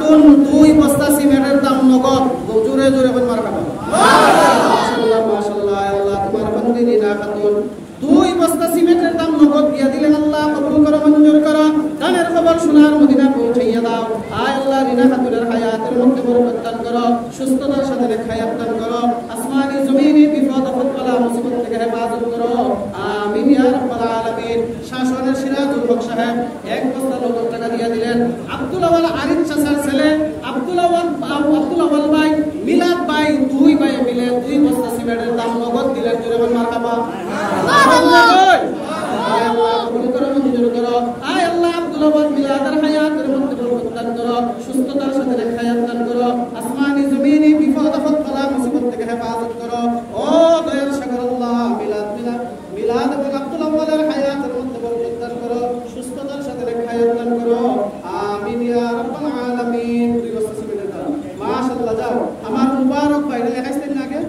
খাতুন 2 বস্তা সিমেন্টের দাম নগদ জোরে জোরে বল মারহাবা মাশাআল্লাহ মাশাআল্লাহ আল্লাহ তোমার বান্দি রিনা খাতুন 2 বস্তা সিমেন্টের দাম নগদ দিয়া দিলেন আল্লাহ কবুল করো মঞ্জুর করো দানের খবর সোনার মদিনা পৌঁছাইয়া দাও আয় আল্লাহ রিনা খাতুনের হায়াতের মধ্যে বরকত দান করো সুস্থতার সাথে হায়াত দান করো আসমানি জমিনে বিপদ আপদ বালা মুসিবত থেকে হেফাজত করো আমিন ইয়া রাব্বাল আলামিন শাসনের সিরাজুল হক সাহেব 1 বস্তা নগদ টাকা দিয়া দিলেন আব্দুল আওয়াল আরিফ চাচার ছেলে আব্দুল আওয়াল ভাই মিলাদ ভাই 2 ভাই মিলে 2 বস্তা সিমেন্টের দাম নগদ দিলেন জোরে বল মারহাবা আল্লাহ আয় আল্লাহ কবুল করো মঞ্জুর করো আয় আল্লাহ আব্দুল আওয়াল মিলাদের হায়াতের মধ্যে বরকত দান করো সুস্থতার সাথে হায়াত দান করো আসমানি জমিনে বিপদ আপদ বালা মুসিবত থেকে হেফাজত করো ও দয়ার সাগর আল্লাহ মিলাদ এবং আব্দুল আওয়ালের হায়াতের মধ্যে বরকত দান করো সুস্থতার সাথে হায়াত দান করো আমিন ইয়া রাব্বাল আলামিন 2 বস্তা সিমেন্টের দাম মাশাআল্লাহ যাও আমার মুবারক ভাই লেখাইছেন না আগে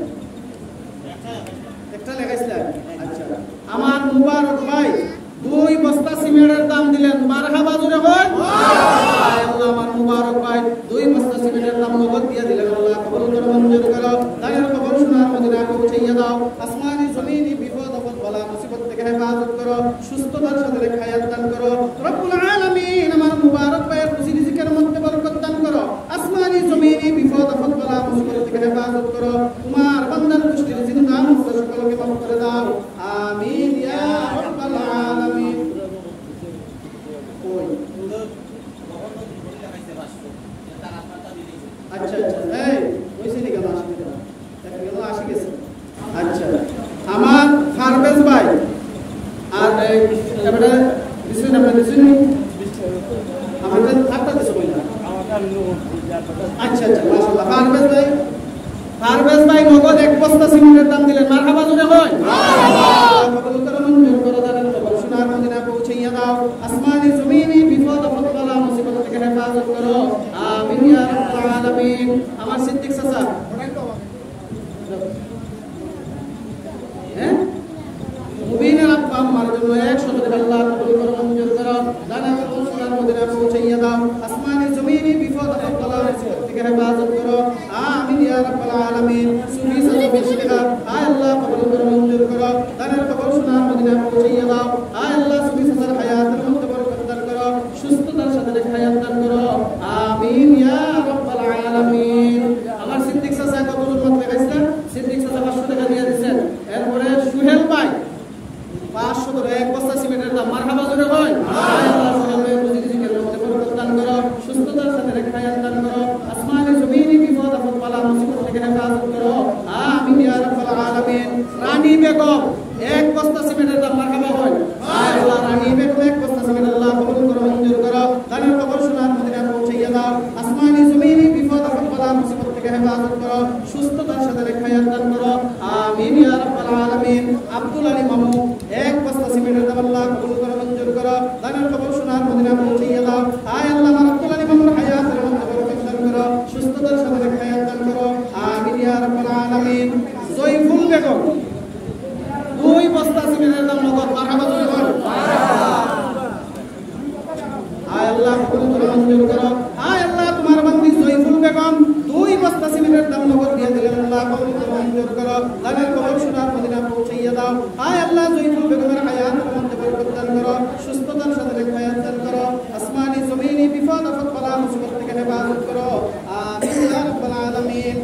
একটা লেখাইছিলেন আচ্ছা আমার মুবারক ভাই 2 বস্তা সিমেন্টের দাম দিলেন মারহাবা জোরে বল আল্লাহ আমার মুবারক ভাই 2 বস্তা সিমেন্টের দাম নগদ দিয়ে দিলেন আল্লাহ কবুল করো মঞ্জুর করো দানের খবর সোনার মদিনা পৌঁছাইয়া দাও আসমানি জমিনে বিপদ আপদ বালা মুসিবত থেকে হেফাজত করো সুস্থতার সাথে হায়াত দান করো রব্বুল আলামিন আমার মুবারক ভাইয়ের খুশি রিজিকের মধ্যে বরকত দান করো আসমানি জমিনে বিপদ আপদ বালা মুসিবত থেকে হেফাজত করো তোমার বান্দার খুশির জিন্দা মুক্ত সকলকে মাফ করে দাও আমিন ইয়া রাব্বাল আলামিন আচ্ছা আচ্ছা এই ওইসে নি গেল আসি গেছে আচ্ছা আমার ফারবেজ ভাই আর এবারে দিছেন আমরা দিছেন আমাদের আটটা দিছে কইলা আচ্ছা আচ্ছা মাশাআল্লাহ ফারবেজ ভাই নগদ 1 বস্তা সিমেন্টের দাম দিলেন মারহাবা জোরে হয় মারহাবা কবুল করো মঞ্জুর করো দানের খবর সোনার মদিনা পৌঁছাইয়া দাও আসমানি জমিনে বিপদ আপদ বালা মুসিবত থেকে হেফাজত করো আমিন ইয়া রাব্বাল আলামিন আমার সিদ্দিক চাচা হ্যাঁ মুবিনের আব্বা আমার জন্য 100 টাকা আল্লাহ কবুল করো মঞ্জুর করো দানের খবর সোনার মদিনা পৌঁছাইয়া দাও আসমানি জমিনে বিপদ আপদ বালা মুসিবত থেকে হেফাজত করো আমিন ইয়া রাব্বাল আলামিন সুবি সাল্লাল্লাহু আলাইহি ওয়াসাল্লাম আয় আল্লাহ কবুল করো মঞ্জুর করো দানের খবর সোনার মদিনা পৌঁছাইয়া দাও আয় আল্লাহ সুবি সাল্লাল্লাহু হায়াতের মধ্যে বরকত দান করো সুস্থতার সাথে হায়াত দান করো আমিন ইয়া রাব্বাল আলামিন আমার সিদ্দিক চাচা কত মত লাগাইছেন সিদ্দিক চাচা 500 টাকা দিয়ে দিবেন এরপরে সুহেল ভাই 500 করে 1 বস্তা সিমেন্টের দাম মারহাবা জোরে হয় আয় আল্লাহ সুহেল ভাই খুশি রিজিকের মধ্যে বরকত দান করো সুস্থতার সাথে হায়াত দান করো আসমানি জমিনে বিপদ আপদ বালা মুসিবত থেকে হেফাজত করো আমিন ইয়া রাব্বাল আলামিন রানী বেগম 1 বস্তা সিমেন্টের দাম মারহাবা হয় আয় আল্লাহ রানী বেগম 1 বস্তা সিমেন্ট আল্লাহ কবুল করো মঞ্জুর করো দানের খবর সোনার মদিনা পৌঁছাইয়া দাও আসমানি জমিনে বিপদ আপদ বালা মুসিবত থেকে হেফাজত করো সুস্থতার সাথে হায়াত দান করো আমিন ইয়া রাব্বাল আলামিন আব্দুল আলী মামু 1 বস্তা সিমেন্টের দাম আল্লাহ কবুল করো মঞ্জুর করো দানের খবর সোনার মদিনা পৌঁছাইয়া দাও আয় আল্লাহ আমার আব্দুল আলী মামুর হায়াতের মধ্যে বরকত দান করো সুস্থতার সাথে হায়াত দান করো আমিন ইয়া রাব্বাল আলামিন জয়ফুল বেগম 2 বস্তা সিমেন্টের দাম নগদ মারহাবা জোরে বল আয় আল্লাহ কবুল করো মঞ্জুর করো আয় আল্লাহ তোমার বান্দি জয়ফুল বেগম 2 বস্তা সিমেন্টের দাম নগদ দিয়ে দিলেন আল্লাহ কবুল করো মঞ্জুর করো দানের খবর সোনার মদিনা পৌঁছাইয়া দাও আয় আল্লাহ জয়ফুল বেগমের হায়াতের মধ্যে বরকত দান করো সুস্থতার সাথে হায়াত দান করো আসমানি জমিনে বিপদ আপদ বালা মুসিবত থেকে হেফাজত করো আমিন ইয়া রাব্বাল আলামিন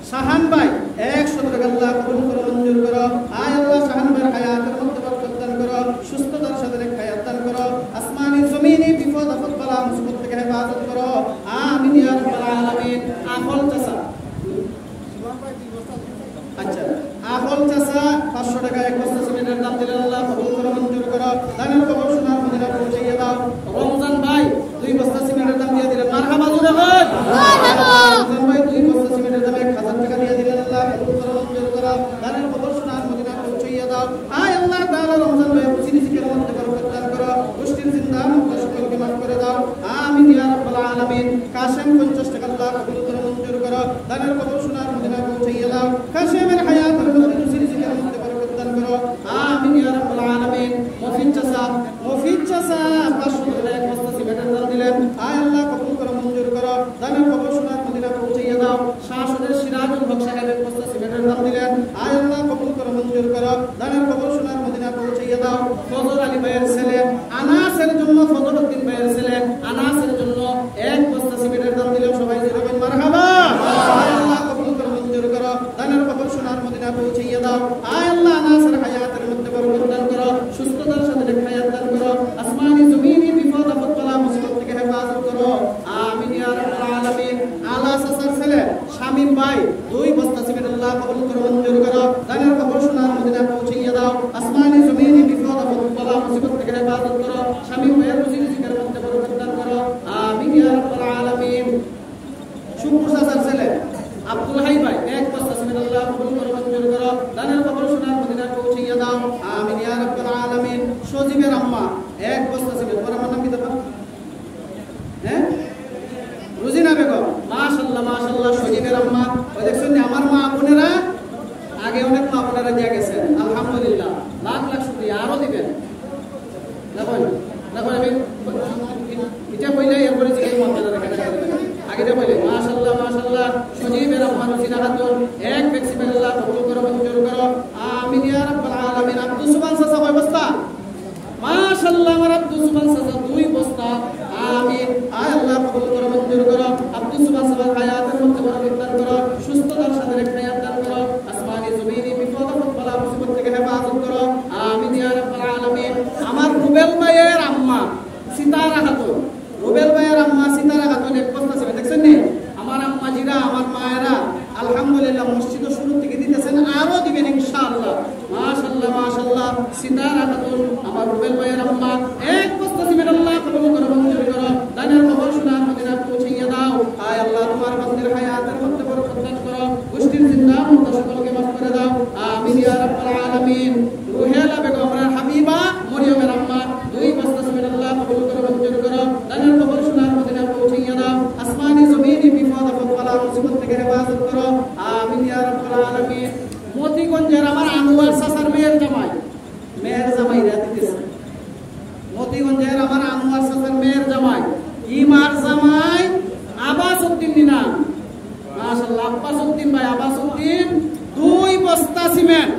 শাহান ভাই 100 টাকা আল্লাহ কবুল করো মঞ্জুর করো আয় আল্লাহ শাহান ভাইয়ের হায়াতের মধ্যে বরকত দান করো সুস্থতার সাথে হায়াত দান করো আসমানি জমিনে বিপদ আপদ বালা মুসিবত থেকে হেফাজত করো আমিন ইয়া রাব্বাল আলামিন আফল চাচা আচ্ছা আফল চাচা 500 টাকা 1 বস্তা সিমেন্টের দাম দিলেন আল্লাহ কবুল করো মঞ্জুর করো দানের খবর সোনার মদিনা পৌঁছাইয়া দাও রমজান ভাই 2 বস্তা সিমেন্টের দাম দিয়ে দিলেন মারহাবা জোরে হয় রমজান ভাই 2 বস্তা সিমেন্টের দাম 1000 টাকা দিয়ে দিলেন আল্লাহ কবুল করো মঞ্জুর করো দানের খবর সোনার মদিনা পৌঁছাইয়া দাও আয় আল্লাহ তাআলা রমজান ভাই খুশি রিজিকের মধ্যে বরকত দান করো খুশির জিন্দা মুক্ত সকলকে মাফ করে দাও আমিন ইয়া রাব্বাল আলামিন কাশেম 50 টাকা আল্লাহ কবুল করো মঞ্জুর করো দানের খবর সোনার মদিনা পৌঁছাইয়া দাও কাশেমের হায়াতের মধ্যে খুশি রিজিকের মধ্যে বরকত দান করো আমিন ইয়া রাব্বাল আলামিন মফিজ চাচা 500 টাকা 1 বস্তা সিমেন্টের দাম দিলেন আয় আল্লাহ কবুল করো মঞ্জুর করো মাশাআল্লাহ শহীদের আম্মা ওই দেখছেন আমার মা বোনেরা আগে অনেক মা বোনেরা দিয়ে গেছেন আলহামদুলিল্লাহ লাখ লাখ শুকরিয়া আরো দিবেন দেখুন আমি এটা কইলে এরপরে যে এই মন্ত্রটা রেখে আগে এটা কইলে মাশাআল্লাহ মাশাআল্লাহ শহীদের আম্মা রুজিনা খাতুন এক ব্যক্তি আল্লাহ কবুল করো মঞ্জুর করো আমিন ইয়া রাব্বাল আলামিন আব্দুল সুবহান সাসা কয় বস্তা মাশাআল্লাহ আমার আব্দুল সুবহান সাসা 2 বস্তা আমিন আয় আল্লাহ কবুল করো মঞ্জুর করো আব্দুল সুবহান সাসা হায়াতের মধ্যে বরকত দান করো সুস্থতার সাথে হায়াত দান করো আসমানি জমিনি বিপদ আপদ বালা মুসিবত থেকে হেফাজত করো আমিন ইয়া রাব্বাল আলামিন আমার রুবেল ভাইয়ের আম্মা সিতারা খাতুন রুবেল ভাইয়ের আম্মা সিতারা খাতুন এক বস্তা ছিল দেখছেন নি আমার আম্মা জিরা আমার মায়েরা আলহামদুলিল্লাহ মসজিদ শুরু থেকে দিতেছেন আরো দিবেন ইনশাআল্লাহ মাশাআল্লাহ মাশাআল্লাহ সিতারা খাতুন আমার রুবেল ভাইয়ের আম্মা এক বস্তা দিবেন আল্লাহ কবুল করো মঞ্জুর করো দানের খবর শোনা মদিনা পৌঁছিয়ে দাও আয় আল্লাহ তোমার বান্দির হায়াতের মধ্যে বরকত দান করো গোষ্ঠীর জিন্দা মুর্দা সকলকে মাফ করে দাও আমিন ইয়া রাব্বাল আলামিন রুহেলা বেগমের হাবিবা মরিয়মের আম্মা 2 বস্তা দিবেন আল্লাহ কবুল করো মঞ্জুর করো দানের খবর শোনা মদিনা পৌঁছিয়ে দাও আসমানি জমিনি বিপদ আপদ বালা মুসিবত থেকে হেফাজত করো আমিন ইয়া রাব্বাল আলামিন মতিগঞ্জের আমার আনোয়ার চাচার মেয়ের জামাই দিতেছে মতিগঞ্জের আমার আনোয়ার চাচার মেয়ের জামাই ইমার জামাই আবাস উদ্দিন দিনা মাশাআল্লাহ আব্বাস উদ্দিন ভাই আবাস উদ্দিন 2 বস্তা সিমেন্ট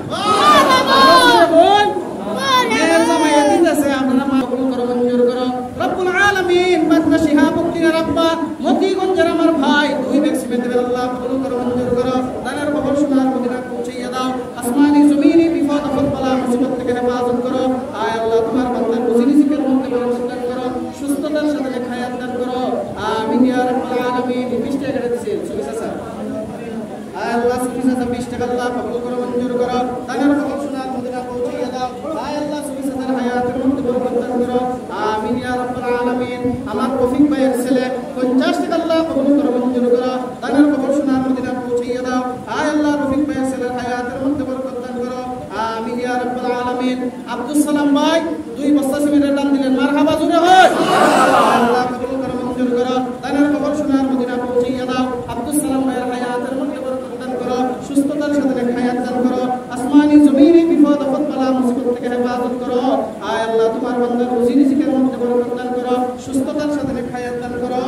মেয়ের জামাই দিতেছে আপনারা মা কবুল করো মঞ্জুর করো রব্বুল আলামিন বাদনা শিহাবুদ্দিন রাব্বা মতিগঞ্জের আমার ভাই 2 ব্যাগ সিমেন্ট দেবেন আল্লাহ কবুল করো মঞ্জুর করো দানের খবর শোনার মদিনা পৌঁছিয়ে দাও আসমানি জমিনি বিপদ আপদ বালা মুসিবত থেকে হেফাজত করো আয় আল্লাহ তোমার বান্দার রুজি রিজিকের মধ্যে বরকত দান করো সুস্থতার সাথে হায়াত দান করো আমিন ইয়া রাব্বাল আলামিন 20 টাকা দিয়েছে সুবিসা আয় আল্লাহ সুবিসা 20 টাকা আল্লাহ কবুল করো মঞ্জুর করো দানের খবর শোনার মদিনা পৌঁছিয়ে দাও আয় আল্লাহ সুবিসার হায়াতের মধ্যে বরকত দান করো আমিন ইয়া রাব্বাল আলামিন আমার রফিক ভাইয়ের ছেলে 50 টাকা আল্লাহ কবুল করো মঞ্জুর করো দানের খবর শোনার মদিনা পৌঁছিয়ে দাও আয় আল্লাহ রফিক ভাইয়ের ছেলের হায়াতের মধ্যে বরকত দান করো আমিন ইয়া রাব্বাল আলামিন আব্দুল সালাম ভাই 2 বস্তা সিমেন্টের দান দিলেন মারহাবা জোরে হয় আল্লাহ কবুল করো মঞ্জুর করো দানের খবর শোনার মদিনা পৌঁছিয়ে দাও আব্দুল সালাম ভাইয়ের হায়াতের মধ্যে বরকত দান করো সুস্থতার সাথে হায়াত দান করো আসমানি জমিনি বিপদ আপদ বালা মুসিবত থেকে হেফাজত করো আয় আল্লাহ তোমার বান্দার রুজি রিজিকের মধ্যে বরকত দান করো সুস্থতার সাথে হায়াত দান করো